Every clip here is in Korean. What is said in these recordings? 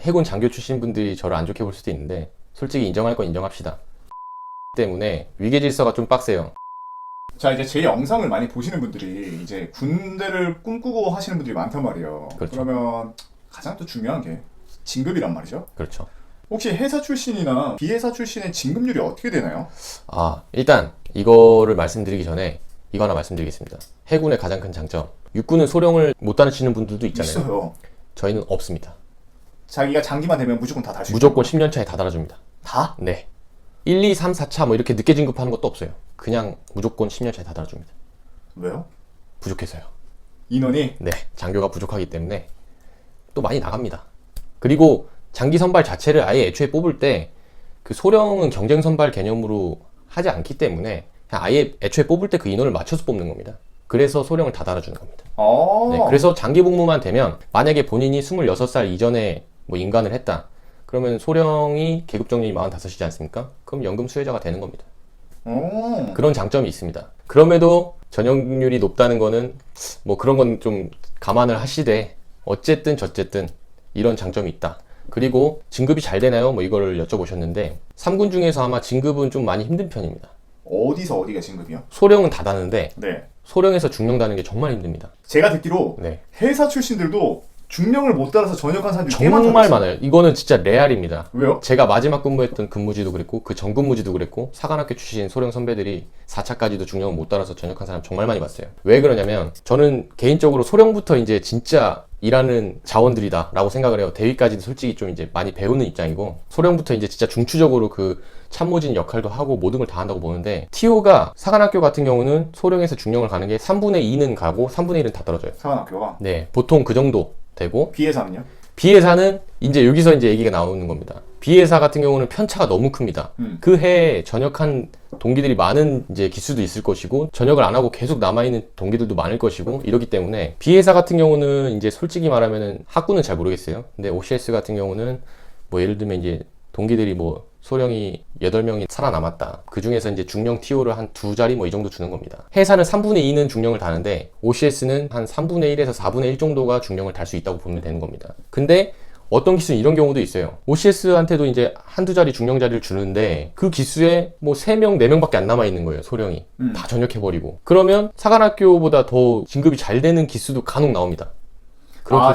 해군 장교 출신 분들이 저를 안 좋게 볼 수도 있는데 솔직히 인정할 건 인정합시다. 때문에 위계 질서가 좀 빡세요. 자, 이제 제 영상을 많이 보시는 분들이 이제 군대를 꿈꾸고 하시는 분들이 많단 말이에요. 그렇죠. 그러면 가장 또 중요한 게 진급이란 말이죠. 그렇죠. 혹시 회사 출신이나 비회사 출신의 진급률이 어떻게 되나요? 일단 이거를 말씀드리기 전에 이거 하나 말씀드리겠습니다. 해군의 가장 큰 장점, 육군은 소령을 못 다니시는 분들도 있잖아요. 있어요. 저희는 없습니다. 자기가 장기만 되면 무조건 다 달수 있어요. 무조건 10년 차에 다 달아줍니다. 다? 네. 1, 2, 3, 4차 뭐 이렇게 늦게 진급하는 것도 없어요. 그냥 무조건 10년 차에 다 달아줍니다. 왜요? 부족해서요. 인원이? 네. 장교가 부족하기 때문에 또 많이 나갑니다. 그리고 장기 선발 자체를 아예 애초에 뽑을 때 그 소령은 경쟁 선발 개념으로 하지 않기 때문에 그냥 아예 애초에 뽑을 때 그 인원을 맞춰서 뽑는 겁니다. 그래서 소령을 다 달아주는 겁니다. 네, 그래서 장기 복무만 되면 만약에 본인이 26살 이전에 뭐 인관을 했다. 그러면 소령이 계급 정년이 45이지 않습니까? 그럼 연금 수혜자가 되는 겁니다. 그런 장점이 있습니다. 그럼에도 전역률이 높다는 거는 뭐 그런 건 좀 감안을 하시되 어쨌든 저쨌든 이런 장점이 있다. 그리고 진급이 잘 되나요? 뭐 이거를 여쭤보셨는데 3군 중에서 아마 진급은 좀 많이 힘든 편입니다. 어디서 어디가 진급이요? 소령은 다 다는데 네. 소령에서 중령 다는 게 정말 힘듭니다. 제가 듣기로 네. 회사 출신들도 중령을 못 따라서 전역한 사람들이 꽤 많다고 정말 했어요. 많아요. 이거는 진짜 레알입니다. 왜요? 제가 마지막 근무했던 근무지도 그랬고 그 전 근무지도 그랬고 사관학교 출신 소령 선배들이 4차까지도 중령을 못 따라서 전역한 사람 정말 많이 봤어요. 왜 그러냐면 저는 개인적으로 소령부터 이제 진짜 일하는 자원들이다 라고 생각을 해요. 대위까지도 솔직히 좀 이제 많이 배우는 입장이고 소령부터 이제 진짜 중추적으로 그 참모진 역할도 하고 모든 걸 다 한다고 보는데 TO가 사관학교 같은 경우는 소령에서 중령을 가는 게 3분의 2는 가고 3분의 1은 다 떨어져요. 사관학교가? 네, 보통 그 정도 되고 비회사는요? B회사는 이제 여기서 이제 얘기가 나오는 겁니다. B회사 같은 경우는 편차가 너무 큽니다. 그 해에 전역한 동기들이 많은 이제 기수도 있을 것이고 전역을 안 하고 계속 남아있는 동기들도 많을 것이고 이렇기 때문에 B회사 같은 경우는 이제 솔직히 말하면은 학군은 잘 모르겠어요. 근데 OCS 같은 경우는 뭐 예를 들면 이제 동기들이 뭐 소령이 8명이 살아남았다. 그 중에서 이제 중령 TO를 한 2자리 뭐 이 정도 주는 겁니다. 회사는 3분의 2는 중령을 다는데 OCS는 한 3분의 1에서 4분의 1 정도가 중령을 달 수 있다고 보면 되는 겁니다. 근데 어떤 기수는 이런 경우도 있어요. OCS한테도 이제 한두 자리 중령 자리를 주는데 그 기수에 뭐 3명, 4명밖에 안 남아있는 거예요. 소령이. 다 전역해버리고. 그러면 사관학교보다 더 진급이 잘 되는 기수도 간혹 나옵니다.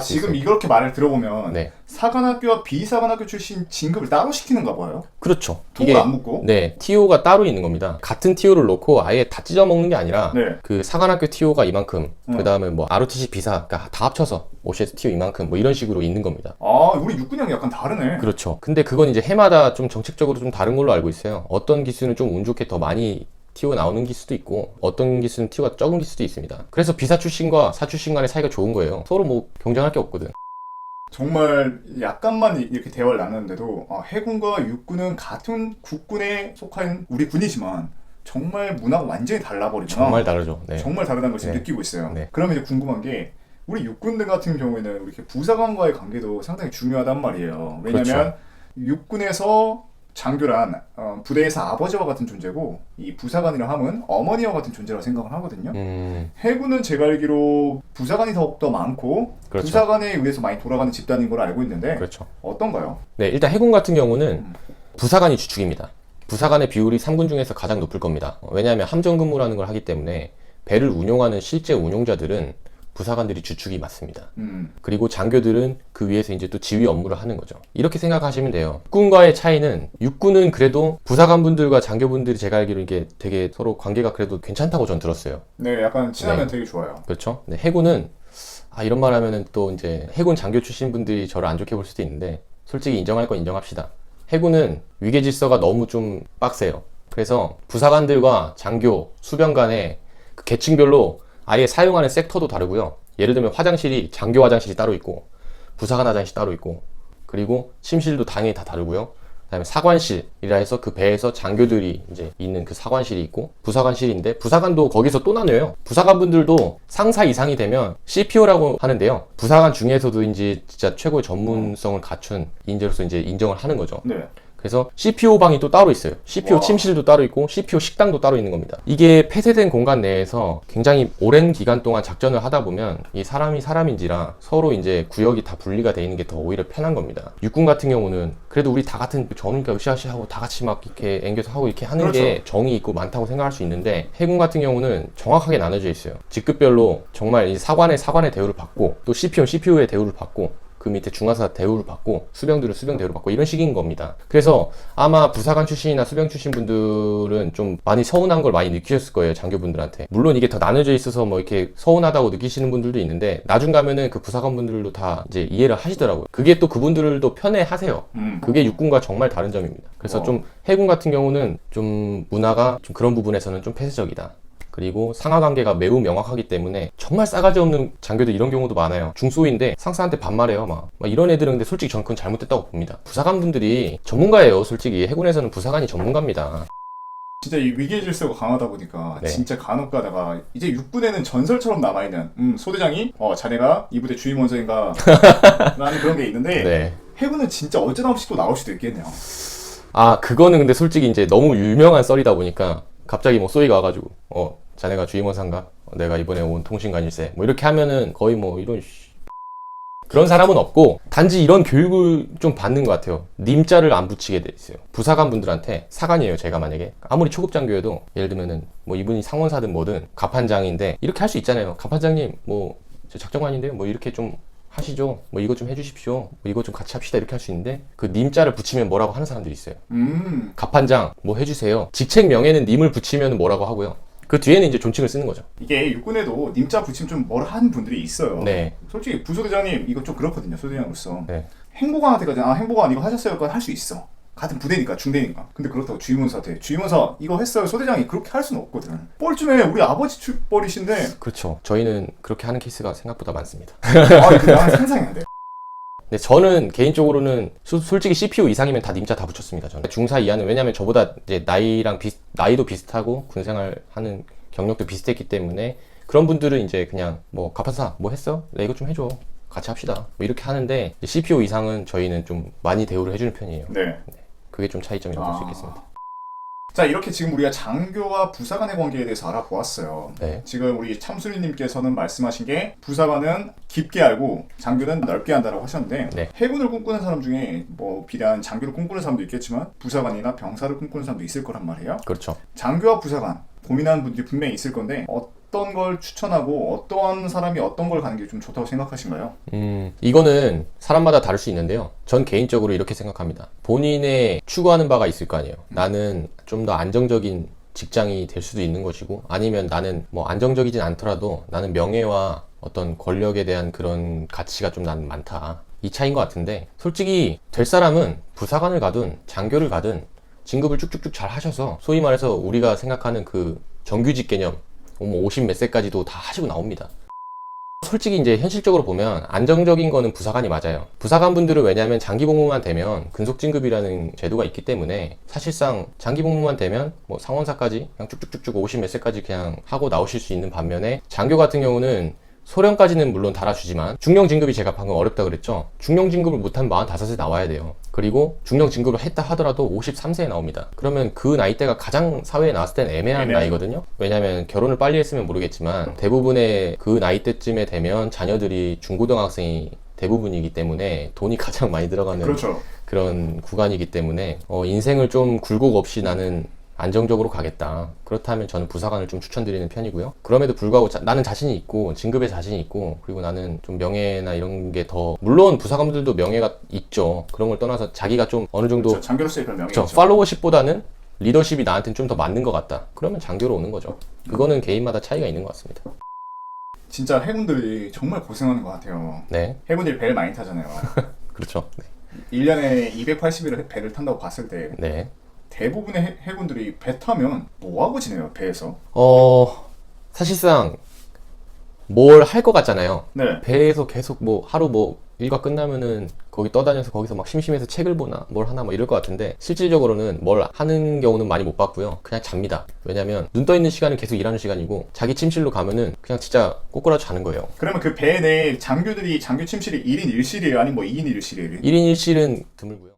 지금 이렇게 말을 들어보면 네. 사관학교와 비사관학교 출신 진급을 따로 시키는가 봐요. 그렇죠. TO가 안 묻고? 네, TO가 따로 있는 겁니다. 같은 TO를 놓고 아예 다 찢어 먹는 게 아니라 네. 그 사관학교 TO가 이만큼, 그 다음에 뭐 ROTC 비사, 그러니까 다 합쳐서 OCS TO 이만큼 뭐 이런 식으로 있는 겁니다. 우리 육군이랑 약간 다르네. 그렇죠. 근데 그건 이제 해마다 좀 정책적으로 좀 다른 걸로 알고 있어요. 어떤 기수는 좀 운 좋게 더 많이 TO가 나오는 기수도 있고 어떤 기수는 TO가 적은 기수도 있습니다. 그래서 비사 출신과 사 출신 간의 사이가 좋은 거예요. 서로 뭐 경쟁할 게 없거든. 정말 약간만 이렇게 대화를 나눴는데도 해군과 육군은 같은 국군에 속한 우리 군이지만 정말 문화가 완전히 달라버리구나. 정말 다르죠. 네. 정말 다르다는 걸 지금 네. 느끼고 있어요. 네. 그러면 이제 궁금한 게 우리 육군들 같은 경우에는 우리 이렇게 부사관과의 관계도 상당히 중요하단 말이에요. 왜냐면 그렇죠. 육군에서 장교란 부대에서 아버지와 같은 존재고 이 부사관이라 함은 어머니와 같은 존재라고 생각을 하거든요. 해군은 제가 알기로 부사관이 더욱더 많고 그렇죠. 부사관에 의해서 많이 돌아가는 집단인 걸 알고 있는데 그렇죠. 어떤가요? 네, 일단 해군 같은 경우는 부사관이 주축입니다. 부사관의 비율이 3군 중에서 가장 높을 겁니다. 왜냐하면 함정 근무라는 걸 하기 때문에 배를 운용하는 실제 운용자들은 부사관들이 주축이 맞습니다. 그리고 장교들은 그 위에서 이제 또 지휘 업무를 하는 거죠. 이렇게 생각하시면 돼요. 육군과의 차이는 육군은 그래도 부사관분들과 장교분들이 제가 알기로 이게 되게 서로 관계가 그래도 괜찮다고 전 들었어요. 네, 약간 친하면 네. 되게 좋아요. 그렇죠. 네, 해군은 이런 말 하면은 또 이제 해군 장교 출신 분들이 저를 안 좋게 볼 수도 있는데 솔직히 인정할 건 인정합시다. 해군은 위계 질서가 너무 좀 빡세요. 그래서 부사관들과 장교, 수병 간의 그 계층별로 아예 사용하는 섹터도 다르고요. 예를 들면 화장실이 장교 화장실이 따로 있고 부사관 화장실이 따로 있고 그리고 침실도 당연히 다 다르고요. 그다음에 사관실이라 해서 그 배에서 장교들이 이제 있는 그 사관실이 있고 부사관실인데 부사관도 거기서 또 나뉘어요. 부사관분들도 상사 이상이 되면 CPO라고 하는데요. 부사관 중에서도 이제 진짜 최고의 전문성을 갖춘 인재로서 이제 인정을 하는 거죠. 네. 그래서 CPO 방이 또 따로 있어요. CPO 와. 침실도 따로 있고 CPO 식당도 따로 있는 겁니다. 이게 폐쇄된 공간 내에서 굉장히 오랜 기간 동안 작전을 하다 보면 이 사람이 사람인지라 서로 이제 구역이 다 분리가 돼 있는 게 더 오히려 편한 겁니다. 육군 같은 경우는 그래도 우리 다 같은 저니까 으쌰으쌰하고 다 같이 막 이렇게 앵겨서 하고 이렇게 하는 그렇죠. 게 정이 있고 많다고 생각할 수 있는데 해군 같은 경우는 정확하게 나눠져 있어요. 직급별로 정말 이 사관의 대우를 받고 또 CPO는 CPO의 대우를 받고 그 밑에 중하사 대우를 받고 수병들은 수병 대우를 받고 이런 식인 겁니다. 그래서 아마 부사관 출신이나 수병 출신 분들은 좀 많이 서운한 걸 많이 느끼셨을 거예요. 장교분들한테. 물론 이게 더 나눠져 있어서 뭐 이렇게 서운하다고 느끼시는 분들도 있는데 나중 가면은 그 부사관 분들도 다 이제 이해를 하시더라고요. 그게 또 그분들도 편해하세요. 그게 육군과 정말 다른 점입니다. 그래서 좀 해군 같은 경우는 좀 문화가 좀 그런 부분에서는 좀 폐쇄적이다. 그리고 상하관계가 매우 명확하기 때문에 정말 싸가지 없는 장교들 이런 경우도 많아요. 중소인데 상사한테 반말해요. 막 이런 애들은 근데 솔직히 저는 그건 잘못됐다고 봅니다. 부사관 분들이 전문가예요. 솔직히 해군에서는 부사관이 전문가입니다. 진짜 이 위기의 질서가 강하다 보니까 네. 진짜 간혹 가다가 이제 육군에는 전설처럼 남아있는 소대장이 자네가 이 부대 주임원장인가 라는 그런 게 있는데 네. 해군은 진짜 어쩌다없이 또 나올 수도 있겠네요. 아 그거는 근데 솔직히 이제 너무 유명한 썰이다 보니까 갑자기 뭐 쏘이가 와가지고 자네가 주임원상가? 내가 이번에 온 통신관일세 뭐 이렇게 하면은 거의 뭐 이런 그런 사람은 없고 단지 이런 교육을 좀 받는 것 같아요. 님자를 안 붙이게 돼 있어요. 부사관 분들한테 사관이에요. 제가 만약에 아무리 초급 장교여도 예를 들면은 뭐 이분이 상원사든 뭐든 갑판장인데 이렇게 할 수 있잖아요. 갑판장님 뭐 저 작정관인데요. 뭐 이렇게 좀 하시죠. 뭐 이거 좀 해주십시오. 뭐 이거 좀 같이 합시다. 이렇게 할 수 있는데 그 님자를 붙이면 뭐라고 하는 사람들이 있어요. 갑판장 뭐 해주세요. 직책 명에는 님을 붙이면 뭐라고 하고요. 그 뒤에는 이제 존칭을 쓰는 거죠. 이게 육군에도 님자 붙이면 좀 뭐라 하는 분들이 있어요. 네. 솔직히 부소대장님 이거 좀 그렇거든요. 소대장으로서. 네. 행보관한테까지 행보관 이거 하셨어요? 할 수 있어. 같은 부대니까 중대니까. 근데 그렇다고 주임원사한테 주임원사 이거 했어요. 소대장이 그렇게 할 수는 없거든. 뻘쭘해. 우리 아버지 출뻘이신데. 그렇죠. 저희는 그렇게 하는 케이스가 생각보다 많습니다. 이거 나는 상상이 안 돼. 근데 저는 개인적으로는 솔직히 CPO 이상이면 다 님자 다 붙였습니다. 저는 중사 이하는 왜냐면 저보다 이제 나이도 비슷하고 군생활 하는 경력도 비슷했기 때문에 그런 분들은 이제 그냥 뭐 갑판사 뭐 했어? 나 이거 좀 해줘. 같이 합시다. 뭐 이렇게 하는데 CPO 이상은 저희는 좀 많이 대우를 해주는 편이에요. 네. 그게 좀 차이점이라고 볼 수 있겠습니다. 자, 이렇게 지금 우리가 장교와 부사관의 관계에 대해서 알아보았어요. 네. 지금 우리 참수리님께서는 말씀하신 게 부사관은 깊게 알고 장교는 넓게 한다라고 하셨는데 네. 해군을 꿈꾸는 사람 중에 뭐 비단 장교를 꿈꾸는 사람도 있겠지만 부사관이나 병사를 꿈꾸는 사람도 있을 거란 말이에요. 그렇죠. 장교와 부사관 고민하는 분들이 분명히 있을 건데 어떤 걸 추천하고 어떤 사람이 어떤 걸 가는 게 좀 좋다고 생각하신가요? 이거는 사람마다 다를 수 있는데요. 전 개인적으로 이렇게 생각합니다. 본인의 추구하는 바가 있을 거 아니에요. 나는 좀 더 안정적인 직장이 될 수도 있는 것이고 아니면 나는 뭐 안정적이진 않더라도 나는 명예와 어떤 권력에 대한 그런 가치가 좀 나는 많다. 이 차이인 것 같은데 솔직히 될 사람은 부사관을 가든 장교를 가든 진급을 쭉쭉쭉 잘 하셔서 소위 말해서 우리가 생각하는 그 정규직 개념 50 몇 세까지도 다 하시고 나옵니다. 솔직히 이제 현실적으로 보면 안정적인 거는 부사관이 맞아요. 부사관 분들은 왜냐하면 장기 복무만 되면 근속 진급이라는 제도가 있기 때문에 사실상 장기 복무만 되면 뭐 상원사까지 그냥 쭉쭉쭉쭉 50 몇 세까지 그냥 하고 나오실 수 있는 반면에 장교 같은 경우는 소령까지는 물론 달아주지만 중령 진급이 제가 방금 어렵다 그랬죠. 중령 진급을 못하면 45세 나와야 돼요. 그리고 중령 진급을 했다 하더라도 53세에 나옵니다. 그러면 그 나이대가 가장 사회에 나왔을 땐 애매한 나이거든요. 왜냐면 결혼을 빨리 했으면 모르겠지만 대부분의 그 나이대쯤에 되면 자녀들이 중고등학생이 대부분이기 때문에 돈이 가장 많이 들어가는 그렇죠. 그런 구간이기 때문에 인생을 좀 굴곡 없이 나는 안정적으로 가겠다. 그렇다면 저는 부사관을 좀 추천드리는 편이고요. 그럼에도 불구하고 나는 자신이 있고 진급에 자신이 있고 그리고 나는 좀 명예나 이런 게 더 물론 부사관들도 명예가 있죠. 그런 걸 떠나서 자기가 좀 어느 정도 그렇죠. 장교로서의 그런 명예죠. 팔로워십보다는 리더십이 나한테는 좀 더 맞는 것 같다. 그러면 장교로 오는 거죠. 그거는 개인마다 차이가 있는 것 같습니다. 진짜 해군들이 정말 고생하는 것 같아요. 네. 해군들이 배를 많이 타잖아요. 그렇죠. 네. 1년에 280일을 배를 탄다고 봤을 때 네. 대부분의 해군들이 배 타면 뭐하고 지내요, 배에서? 사실상 뭘 할 것 같잖아요. 네. 배에서 계속 뭐 하루 뭐 일과 끝나면은 거기 떠다녀서 거기서 막 심심해서 책을 보나 뭘 하나 뭐 이럴 것 같은데 실질적으로는 뭘 하는 경우는 많이 못 봤고요. 그냥 잡니다. 왜냐면 눈 떠 있는 시간은 계속 일하는 시간이고 자기 침실로 가면은 그냥 진짜 꼬꾸라져 자는 거예요. 그러면 그 배 내에 장교들이 장교 침실이 1인 1실이에요? 아니면 뭐 2인 1실이에요? 1인 1실은 드물고요.